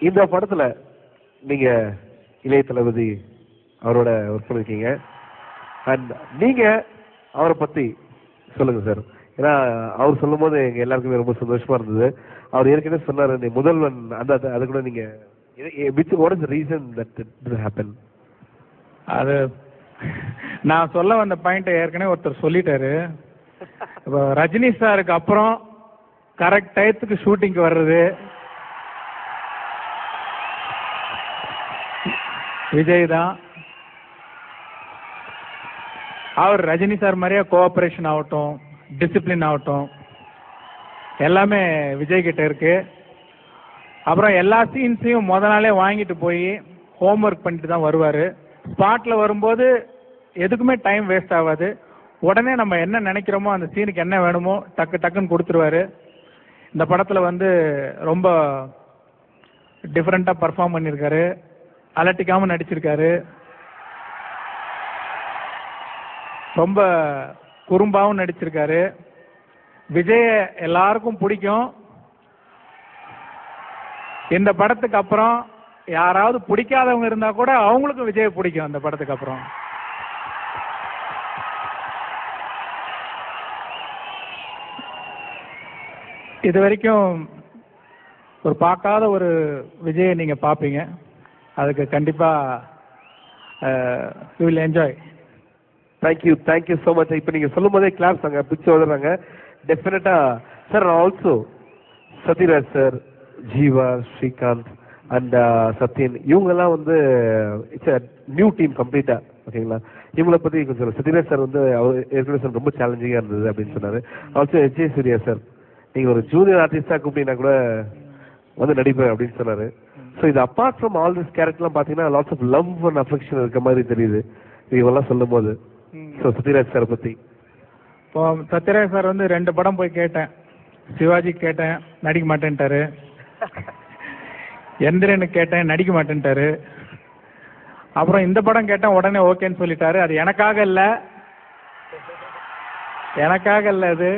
இந்த படத்துல நீங்க இளைய தளபதி அவரோட ஒர்க் பண்ணிருக்கீங்க. அண்ட் நீங்க அவரை பத்தி சொல்லுங்க சார். ஏன்னா அவர் சொல்லும் போது எங்க எல்லாருக்குமே ரொம்ப சந்தோஷமா இருந்தது. அவர் ஏற்கனவே சொன்னாரு, நீ முதல்வன் அந்த அது கூட நீங்க what is the reason that it didn't happen? அது நான் சொல்ல வந்த பாயிண்ட் ஏற்கனவே ஒருத்தர் சொல்லிட்டாரு. இப்போ ரஜினி சாருக்கு அப்புறம் கரெக்ட் டயத்துக்கு ஷூட்டிங்க்கு வர்றது விஜய் தான். அவர் ரஜினி சார் மாதிரியே கோஆபரேஷன் ஆகட்டும், டிசிப்ளின் ஆகட்டும், எல்லாமே விஜய் கிட்ட இருக்கு. அப்புறம் எல்லா சீன்ஸையும் முத நாளே வாங்கிட்டு போய் ஹோம்ஒர்க் பண்ணிட்டு தான் வருவார். ஸ்பாட்டில் வரும்போது எதுக்குமே டைம் வேஸ்ட் ஆகாது. உடனே நம்ம என்ன நினைக்கிறோமோ அந்த சீனுக்கு என்ன வேணுமோ டக்குன்னு கொடுத்துருவாரு. இந்த படத்தில் ரொம்ப டிஃப்ரெண்ட்டாக பர்ஃபார்ம் பண்ணியிருக்காரு. அலட்டிக்காமல் நடிச்சிருக்காரு. ரொம்ப குறும்பாகவும் நடிச்சிருக்காரு. விஜய் எல்லாருக்கும் பிடிக்கும். இந்த படத்துக்கு அப்புறம் யாராவது பிடிக்காதவங்க இருந்தா கூட அவங்களுக்கும் விஜய் பிடிக்கும். அந்த படத்துக்கு அப்புறம் இது வரைக்கும் ஒரு பார்க்காத ஒரு விஜயை நீங்க பார்ப்பீங்க. அதுக்கு கண்டிப்பா you will enjoy. Thank you so much. இப்போ நீங்கள் சொல்லும் போதே கிளாஸ் அங்கே பிச்சு வளர்றாங்க. டெஃபினட்டாக sir. Also Sathyaraj sir, Jiiva, Srikanth and Sathyan, இவங்கெல்லாம் இட்ஸ் அ நியூ டீம் கம்ப்ளீட்டாக. ஓகேங்களா? இவங்களை பற்றி கொஞ்சம் சொல்லுங்கள். சத்யராஜ் சார் அவர் ஏற்கனவே சார் ரொம்ப சேலஞ்சிங்காக இருந்தது அப்படின்னு சொன்னார். ஆல்சோ விஜய் சூர்யா சார், நீங்கள் ஒரு ஜூனியர் ஆர்டிஸ்டாக கூப்பிட்டீங்கன்னா கூட நடிப்பேன் அப்படின்னு சொன்னார். ஸோ இது அப்பார்ட் ஃப்ரம் ஆல் திஸ் கேரக்டர்லாம் பார்த்தீங்கன்னா lots of love and affection இருக்க மாதிரி தெரியுது இவங்கெல்லாம் சொல்லும் போது. ஸோ சத்யராஜ் சாரை பற்றி இப்போ சத்யராஜ் சார் 2 படம் போய் கேட்டேன். சிவாஜி கேட்டேன், நடிக்க மாட்டேன்ட்டாரு. எந்திரனுக்கு கேட்டேன், நடிக்க மாட்டேன்ட்டாரு. அப்புறம் இந்த படம் கேட்டேன், உடனே ஓகேன்னு சொல்லிட்டாரு. அது எனக்காக இல்லை அது